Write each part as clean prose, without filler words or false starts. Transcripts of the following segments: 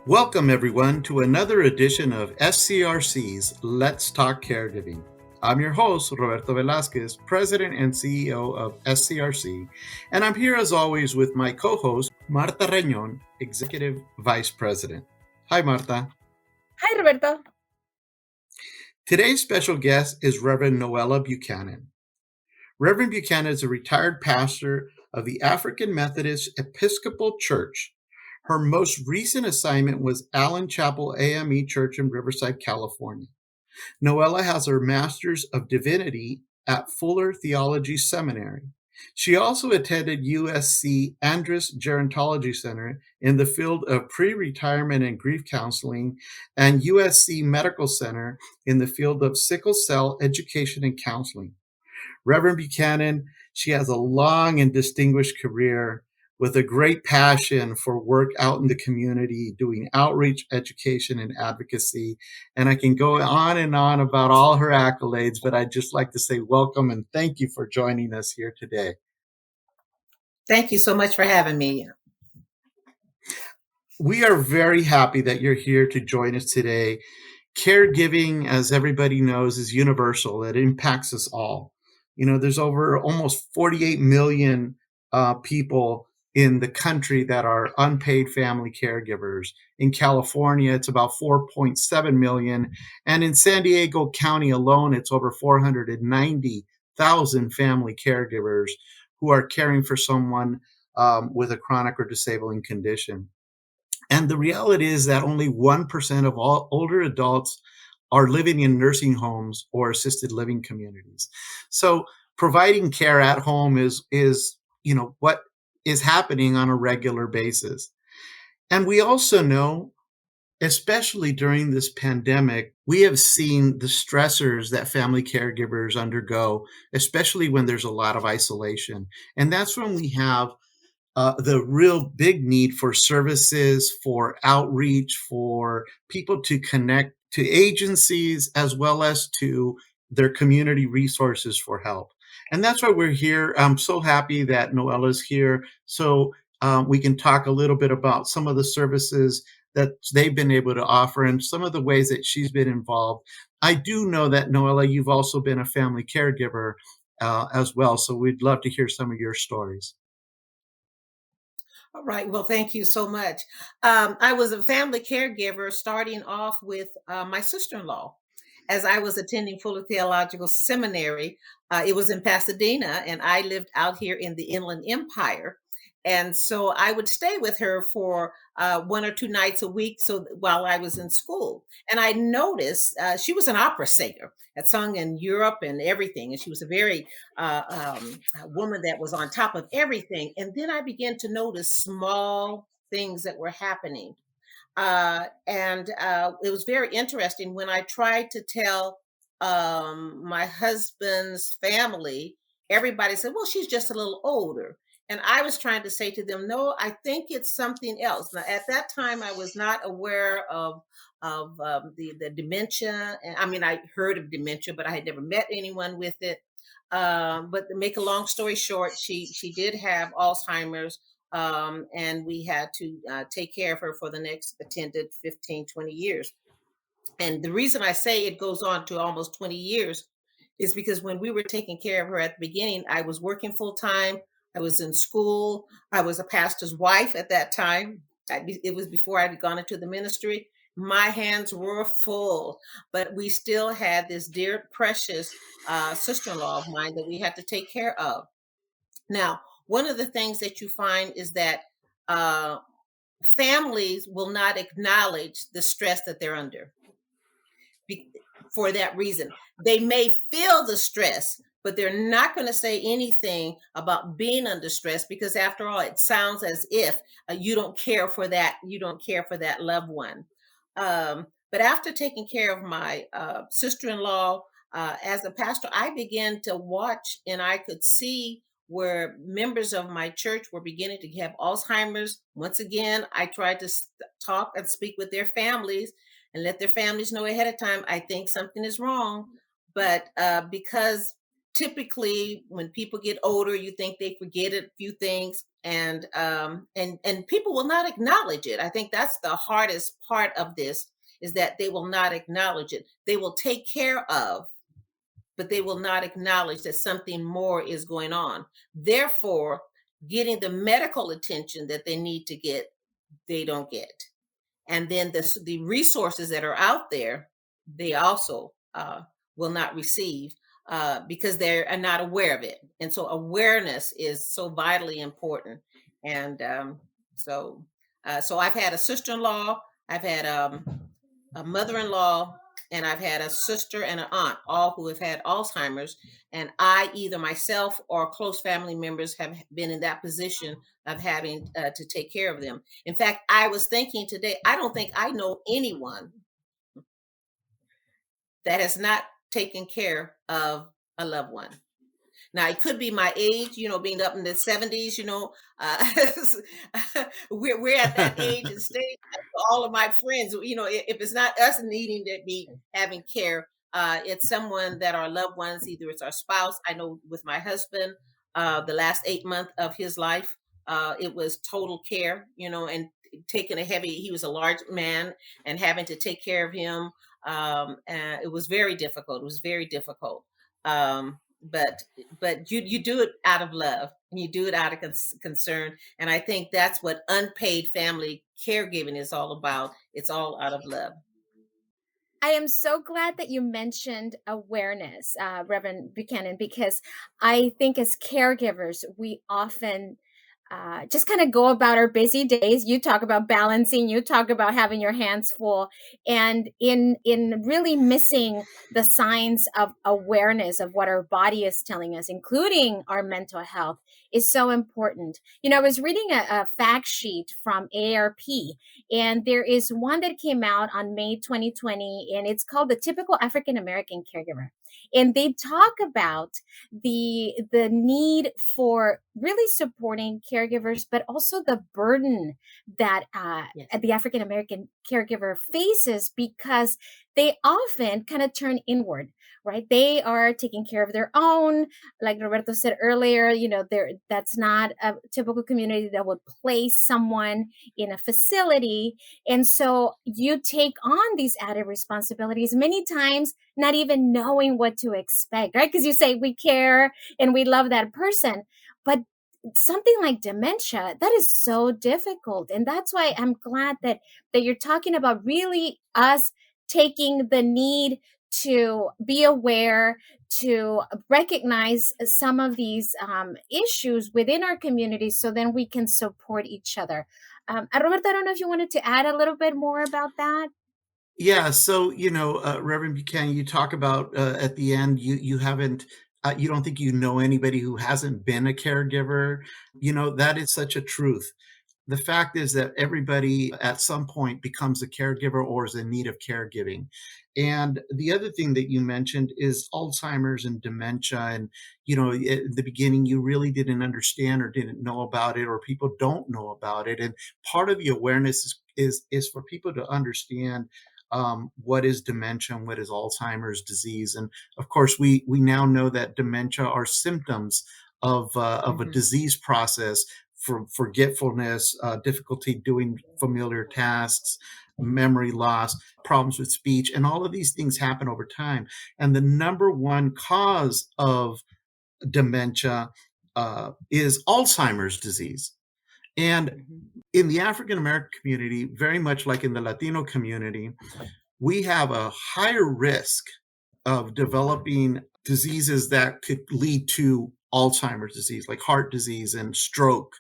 Welcome, everyone, to another edition of SCRC's Let's Talk Caregiving. I'm your host, Roberto Velasquez, President and CEO of SCRC, and I'm here as always with my co-host, Martha Reñón, Executive Vice President. Hi, Martha. Hi, Roberto. Today's special guest is Reverend Noella Buchanan. Reverend Buchanan is a retired pastor of the African Methodist Episcopal Church. Her most recent assignment was Allen Chapel AME Church in Riverside, California. Noella has her Masters of Divinity at Fuller Theological Seminary. She also attended USC Andrus Gerontology Center in the field of pre-retirement and grief counseling and USC Medical Center in the field of sickle cell education and counseling. Reverend Buchanan, she has a long and distinguished career with a great passion for work out in the community, doing outreach, education, and advocacy. And I can go on and on about all her accolades, but I'd just like to say welcome and thank you for joining us here today. Thank you so much for having me. We are very happy that you're here to join us today. Caregiving, as everybody knows, is universal. It impacts us all. You know, there's over almost 48 million people in the country that are unpaid family caregivers. In California, it's about 4.7 million. And in San Diego County alone, it's over 490,000 family caregivers who are caring for someone with a chronic or disabling condition. And the reality is that only 1% of all older adults are living in nursing homes or assisted living communities. So providing care at home is what is happening on a regular basis. And we also know, especially during this pandemic, we have seen the stressors that family caregivers undergo, especially when there's a lot of isolation. And that's when we have the real big need for services, for outreach, for people to connect to agencies as well as to their community resources for help. And that's why we're here. I'm so happy that Noella's here so we can talk a little bit about some of the services that they've been able to offer and some of the ways that she's been involved. I do know that, Noella, you've also been a family caregiver as well. So we'd love to hear some of your stories. All right. Well, thank you so much. I was a family caregiver starting off with my sister-in-law. As I was attending Fuller Theological Seminary, it was in Pasadena, and I lived out here in the Inland Empire. And so I would stay with her for 1 or 2 nights a week while I was in school. And I noticed she was an opera singer, had sung in Europe and everything. And she was a very woman that was on top of everything. And then I began to notice small things that were happening. And it was very interesting when I tried to tell my husband's family. Everybody said, well, she's just a little older. And I was trying to say to them, no, I think it's something else. Now, at that time, I was not aware of the dementia. And I mean, I heard of dementia, but I had never met anyone with it. But to make a long story short, she did have Alzheimer's. And we had to take care of her for the next attended 15, 20 years. And the reason I say it goes on to almost 20 years is because when we were taking care of her at the beginning, I was working full time. I was in school. I was a pastor's wife at that time. It was before I had gone into the ministry. My hands were full, but we still had this dear, precious sister-in-law of mine that we had to take care of. Now, one of the things that you find is that families will not acknowledge the stress that they're under. For that reason, they may feel the stress, but they're not going to say anything about being under stress because, after all, it sounds as if you don't care for that. You don't care for that loved one. But after taking care of my sister-in-law as a pastor, I began to watch, and I could see where members of my church were beginning to have Alzheimer's. Once again, I tried to talk and speak with their families and let their families know ahead of time, I think something is wrong. But because typically when people get older, you think they forget a few things. and people will not acknowledge it. I think that's the hardest part of this, is that they will not acknowledge it. They will take care of, but they will not acknowledge that something more is going on. Therefore, getting the medical attention that they need to get, they don't get. And then the resources that are out there, they also will not receive because they're not aware of it. And so awareness is so vitally important. And so I've had a sister-in-law, I've had a mother-in-law, and I've had a sister and an aunt, all who have had Alzheimer's. And I, either myself or close family members, have been in that position of having to take care of them. In fact, I was thinking today, I don't think I know anyone that has not taken care of a loved one. Now, it could be my age, being up in the 70s, we're at that age and stage. All of my friends, if it's not us needing to be having care, it's someone that our loved ones, either it's our spouse. I know with my husband, the last 8 months of his life, it was total care, and taking he was a large man, and having to take care of him. And it was very difficult. It was very difficult. But you do it out of love, and you do it out of concern. And I think that's what unpaid family caregiving is all about. It's all out of love. I am so glad that you mentioned awareness, Reverend Buchanan, because I think as caregivers, we often just kind of go about our busy days. You talk about balancing, you talk about having your hands full, and in really missing the signs of awareness of what our body is telling us, including our mental health, is so important. I was reading a fact sheet from AARP, and there is one that came out on May 2020, and it's called The Typical African American Caregiver. And they talk about the need for really supporting caregivers, but also the burden that Yes. the African American caregiver faces, because they often kind of turn inward, right? They are taking care of their own. Like Roberto said earlier, that's not a typical community that would place someone in a facility. And so you take on these added responsibilities, many times not even knowing what to expect, right? Because you say we care and we love that person, but something like dementia, that is so difficult. And that's why I'm glad that you're talking about really us taking the need to be aware, to recognize some of these issues within our community, so then we can support each other. Roberto, I don't know if you wanted to add a little bit more about that. Yeah, so Reverend Buchanan, you talk about at the end, you haven't, you don't think you know anybody who hasn't been a caregiver. That is such a truth. The fact is that everybody at some point becomes a caregiver or is in need of caregiving. And the other thing that you mentioned is Alzheimer's and dementia. And, at the beginning, you really didn't understand or didn't know about it, or people don't know about it. And part of the awareness is for people to understand what is dementia and what is Alzheimer's disease. And of course, we now know that dementia are symptoms of a disease process, for forgetfulness, difficulty doing familiar tasks, memory loss, problems with speech, and all of these things happen over time. And the number one cause of dementia is Alzheimer's disease. And in the African American community, very much like in the Latino community, we have a higher risk of developing diseases that could lead to Alzheimer's disease, like heart disease and stroke,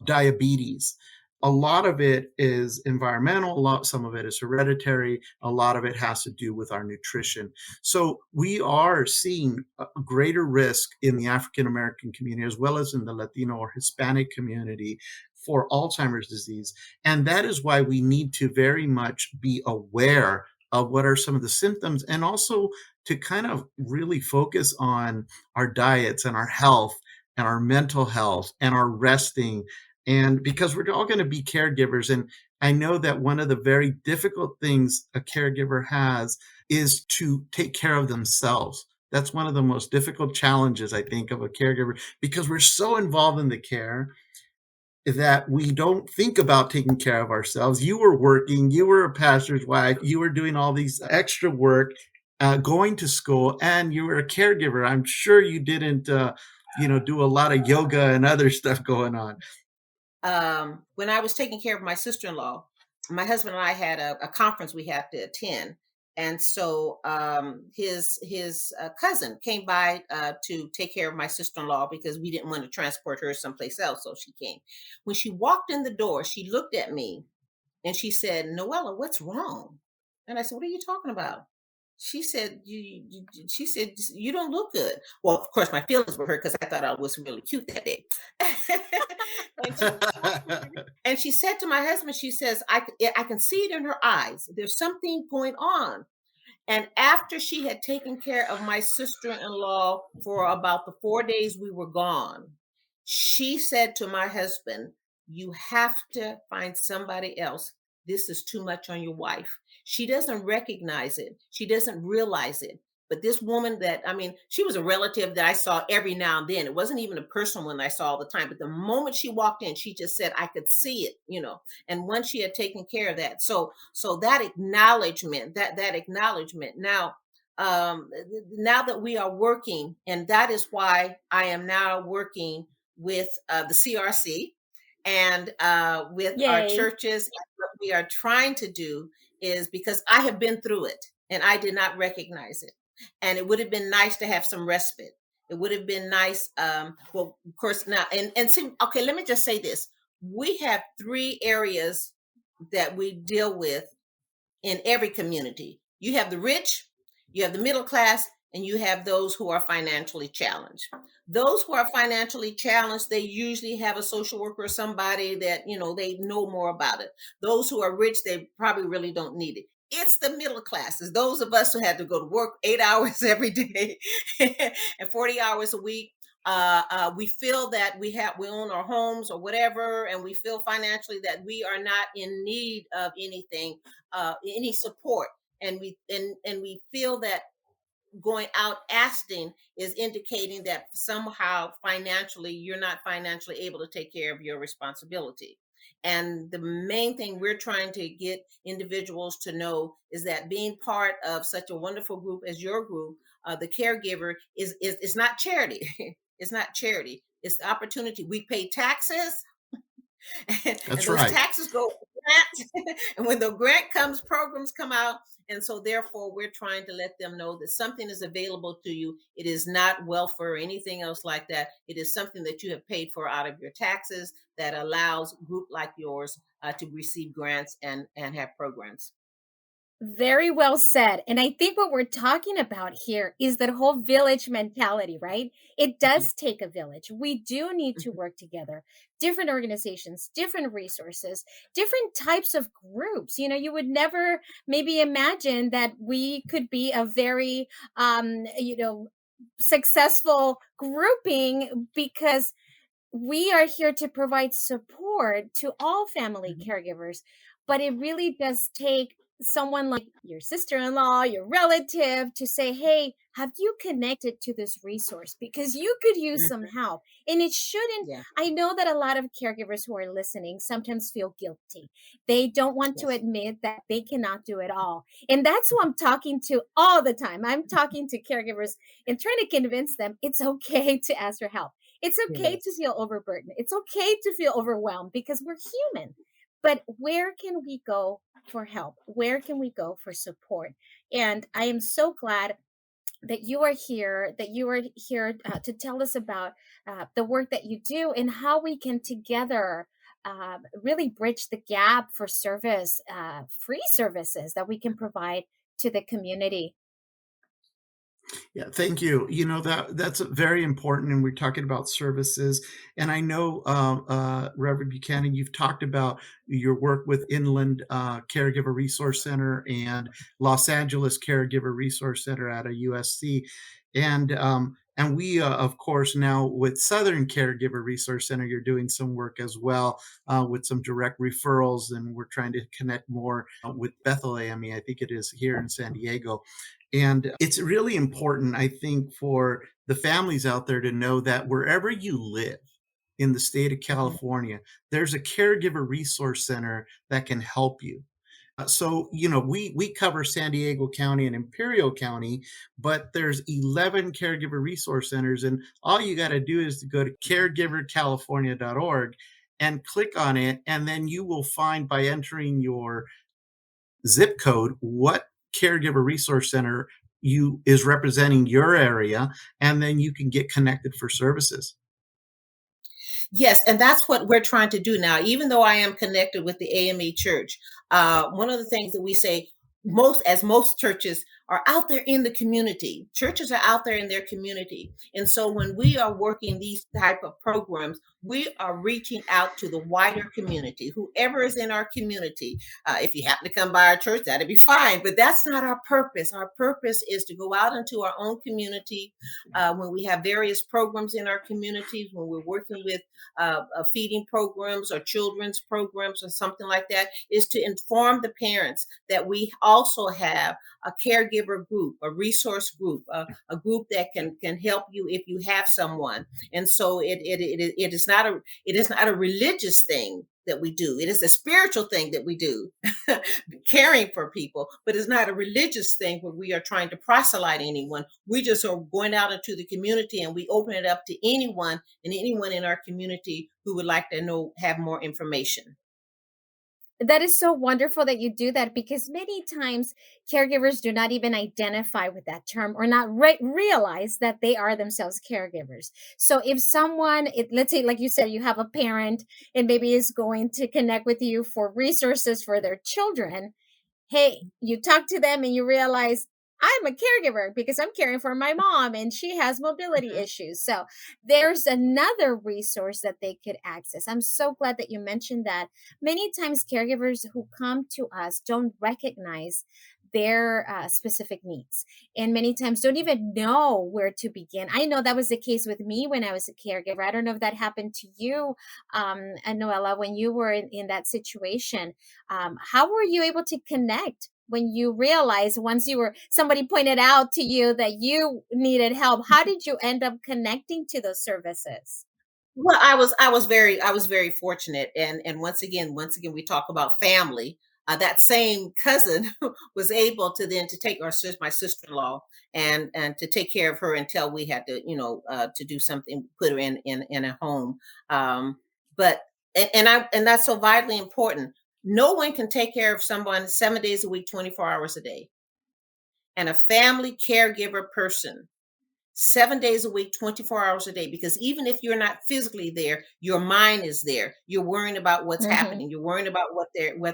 diabetes. A lot of it is environmental, some of it is hereditary, a lot of it has to do with our nutrition. So we are seeing a greater risk in the African American community, as well as in the Latino or Hispanic community, for Alzheimer's disease. And that is why we need to very much be aware of what are some of the symptoms, and also to kind of really focus on our diets and our health and our mental health and our resting. And because we're all going to be caregivers. And I know that one of the very difficult things a caregiver has is to take care of themselves. That's one of the most difficult challenges, I think, of a caregiver, because we're so involved in the care. that we don't think about taking care of ourselves. You were working, you were a pastor's wife, you were doing all these extra work, going to school, and you were a caregiver. I'm sure you didn't, do a lot of yoga and other stuff going on. When I was taking care of my sister-in-law, my husband and I had a conference we had to attend. And so his cousin came by to take care of my sister-in-law because we didn't want to transport her someplace else. So she came. When she walked in the door, she looked at me and she said, "Noella, what's wrong?" And I said, "What are you talking about?" She said, she said, "You don't look good." Well, of course, my feelings were hurt because I thought I was really cute that day. and, she, and she said to my husband, she says, I can see it in her eyes. There's something going on. And after she had taken care of my sister-in-law for about the 4 days we were gone, she said to my husband, "You have to find somebody else. This is too much on your wife." She doesn't recognize it. She doesn't realize it. But this woman she was a relative that I saw every now and then. It wasn't even a personal one I saw all the time. But the moment she walked in, she just said, I could see it. And once she had taken care of that. So that acknowledgement, that acknowledgement. Now, now that we are working, and that is why I am now working with the CRC and with our Yay. churches. What we are trying to do is, because I have been through it and I did not recognize it. And it would have been nice to have some respite. It would have been nice. Well, of course, now, and see, okay, let me just say this. We have 3 areas that we deal with in every community. You have the rich, you have the middle class, and you have those who are financially challenged. Those who are financially challenged, they usually have a social worker or somebody that, they know more about it. Those who are rich, they probably really don't need it. It's the middle classes, those of us who had to go to work 8 hours every day and 40 hours a week. We feel that we own our homes or whatever, and we feel financially that we are not in need of anything, any support, and we feel that going out asking is indicating that somehow financially you're not financially able to take care of your responsibility. And the main thing we're trying to get individuals to know is that being part of such a wonderful group as your group, the Caregiver, is not charity. It's not charity. It's the opportunity. We pay taxes, and That's those right. taxes go to grants. And when the grant comes, programs come out. And so therefore we're trying to let them know that something is available to you. It is not welfare or anything else like that. It is something that you have paid for out of your taxes that allows a group like yours to receive grants and have programs. Very well said. And I think what we're talking about here is that whole village mentality, right? It does take a village. We do need to work together. Different organizations, different resources, different types of groups. You would never maybe imagine that we could be a very, successful grouping, because we are here to provide support to all family caregivers. But it really does take someone like your sister-in-law, your relative, to say, hey, have you connected to this resource? Because you could use some help. And it shouldn't, Yeah. I know that a lot of caregivers who are listening sometimes feel guilty. They don't want to Yes. admit that they cannot do it all. And that's who I'm talking to all the time. I'm talking to caregivers and trying to convince them it's okay to ask for help. It's okay to Yes. feel overburdened. It's okay to feel overwhelmed, because we're human. But where can we go for help? Where can we go for support? And I am so glad that you are here, to tell us about the work that you do and how we can together really bridge the gap for free services that we can provide to the community. Yeah, thank you. That's very important, and we're talking about services. And I know, Reverend Buchanan, you've talked about your work with Inland Caregiver Resource Center and Los Angeles Caregiver Resource Center out of USC, and we, of course, now with Southern Caregiver Resource Center, you're doing some work as well with some direct referrals, and we're trying to connect more with Bethel AME, I think it is here in San Diego. And it's really important, I think, for the families out there to know that wherever you live, in the state of California, there's a caregiver resource center that can help you. So, we cover San Diego County and Imperial County, but there's 11 caregiver resource centers, and all you got to do is to go to caregivercalifornia.org and click on it, and then you will find, by entering your zip code, what caregiver resource center is representing your area, and then you can get connected for services. Yes, and that's what we're trying to do now. Even though I am connected with the AME Church, one of the things that we say, most churches are out there in the community. Churches are out there in their community. And so when we are working these type of programs, we are reaching out to the wider community, whoever is in our community. If you happen to come by our church, that'd be fine. But that's not our purpose. Our purpose is to go out into our own community when we have various programs in our communities, when we're working with feeding programs or children's programs or something like that, is to inform the parents that we also have a caregiver group, a resource group, a group that can help you if you have someone. And so it is not a religious thing that we do. It is a spiritual thing that we do, caring for people, but it's not a religious thing where we are trying to proselyte anyone. We just are going out into the community and we open it up to anyone in our community who would like to have more information. That is so wonderful that you do that, because many times caregivers do not even identify with that term or not realize that they are themselves caregivers. So if someone, let's say, like you said, you have a parent and maybe is going to connect with you for resources for their children. Hey, you talk to them and you realize, I'm a caregiver because I'm caring for my mom and she has mobility issues. So there's another resource that they could access. I'm so glad that you mentioned that. Many times caregivers who come to us don't recognize their specific needs, and many times don't even know where to begin. I know that was the case with me when I was a caregiver. I don't know if that happened to you, Noella, when you were in that situation. How were you able to connect when you realized, once somebody pointed out to you that you needed help? How did you end up connecting to those services? Well, I was very fortunate, and once again we talk about family. That same cousin was able to take my sister-in-law and to take care of her until we had to to do something, put her in a home. But that's so vitally important. No one can take care of someone 7 days a week, 24 hours a day. And a family caregiver person, 7 days a week, 24 hours a day, because even if you're not physically there, your mind is there. You're worrying about what's happening. You're worrying about what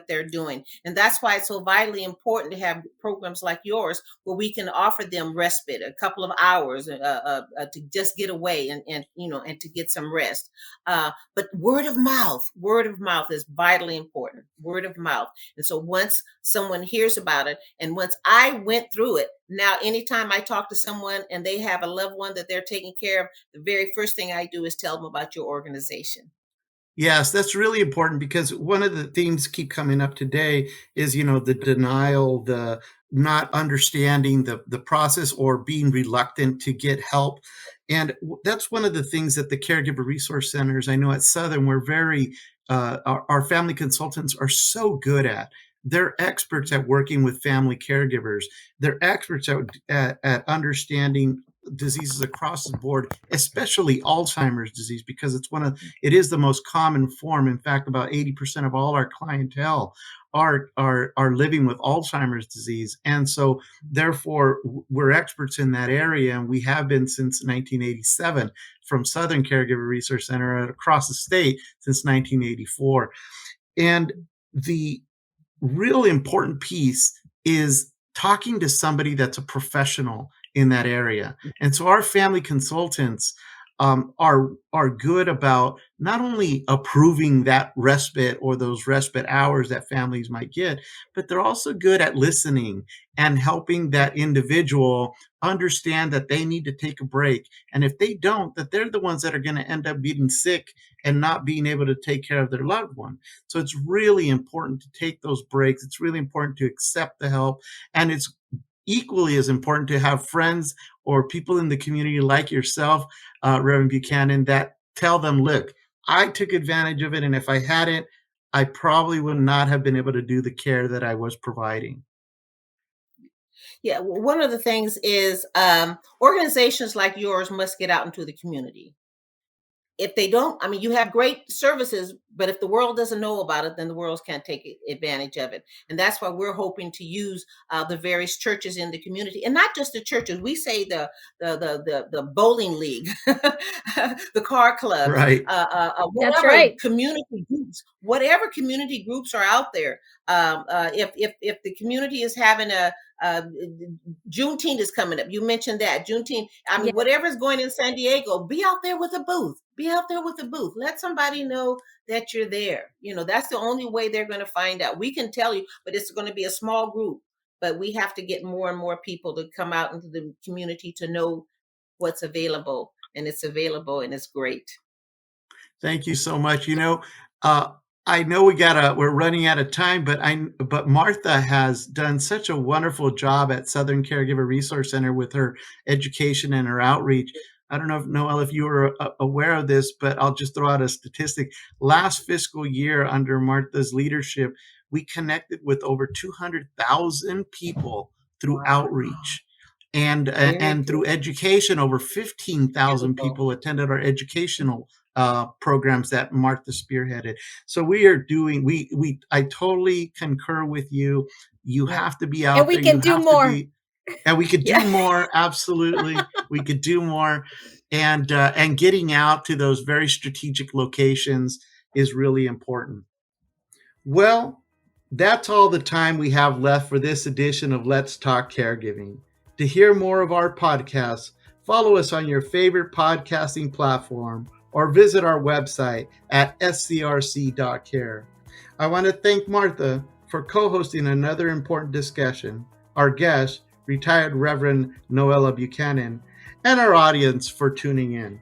they're doing. And that's why it's so vitally important to have programs like yours, where we can offer them respite, a couple of hours to just get away and to get some rest. But word of mouth is vitally important. Word of mouth. And so once someone hears about it, and once I went through it, now anytime I talk to someone and they have a loved one that they're taking care of, the very first thing I do is tell them about your organization. Yes, that's really important, because one of the themes keep coming up today is, the denial, the not understanding the process, or being reluctant to get help. And that's one of the things that the caregiver resource centers, I know at Southern, we're very, our family consultants are so good at. They're experts at working with family caregivers. They're experts at understanding diseases across the board, especially Alzheimer's disease, because it is the most common form. In fact, about 80% of all our clientele are living with Alzheimer's disease. And so therefore we're experts in that area, and we have been since 1987 from Southern Caregiver Resource Center across the state since 1984. And the real important piece is talking to somebody that's a professional in that area. And so our family consultants are good about not only approving that respite or those respite hours that families might get, but they're also good at listening and helping that individual understand that they need to take a break. And if they don't, that they're the ones that are going to end up getting sick and not being able to take care of their loved one. So it's really important to take those breaks. It's really important to accept the help. And it's equally as important to have friends or people in the community like yourself, Reverend Buchanan, that tell them, look, I took advantage of it. And if I hadn't, I probably would not have been able to do the care that I was providing. Yeah, one of the things is organizations like yours must get out into the community. If they don't, I mean, you have great services, but if the world doesn't know about it, then the world can't take advantage of it. And that's why we're hoping to use the various churches in the community, and not just the churches. We say the bowling league, the car clubs, Right. That's whatever right. community groups, whatever community groups are out there. If the community is having Juneteenth is coming up. You mentioned that Juneteenth. I mean, Yeah. whatever's going in San Diego, be out there with a booth. Be out there with a booth. Let somebody know that you're there. You know, that's the only way they're going to find out. We can tell you, but it's going to be a small group. But we have to get more and more people to come out into the community to know what's available, and it's available, and it's great. Thank you so much. I know we're running out of time, but Martha has done such a wonderful job at Southern Caregiver Resource Center with her education and her outreach. I don't know if Noelle, if you were aware of this, but I'll just throw out a statistic. Last fiscal year under Martha's leadership, we connected with over 200,000 people through outreach. And through education, over 15,000 people attended our educational programs that Martha spearheaded. So we are doing. I totally concur with you. You have to be out and we there. can do more. And we could do more. Absolutely, we could do more. And getting out to those very strategic locations is really important. Well, that's all the time we have left for this edition of Let's Talk Caregiving. To hear more of our podcasts, follow us on your favorite podcasting platform or visit our website at scrc.care. I want to thank Martha for co-hosting another important discussion, our guest, retired Reverend Noella Buchanan, and our audience for tuning in.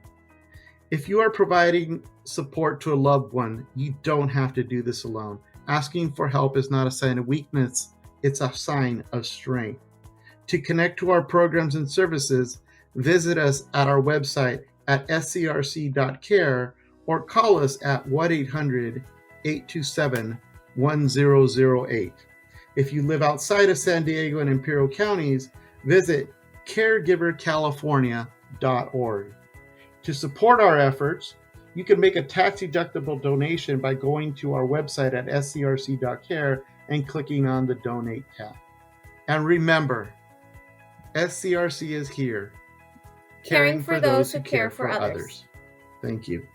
If you are providing support to a loved one, you don't have to do this alone. Asking for help is not a sign of weakness, it's a sign of strength. To connect to our programs and services, visit us at our website at scrc.care or call us at 1-800-827-1008. If you live outside of San Diego and Imperial counties, visit caregivercalifornia.org. To support our efforts, you can make a tax-deductible donation by going to our website at scrc.care and clicking on the Donate tab. And remember, SCRC is here, caring for those who care for others. Thank you.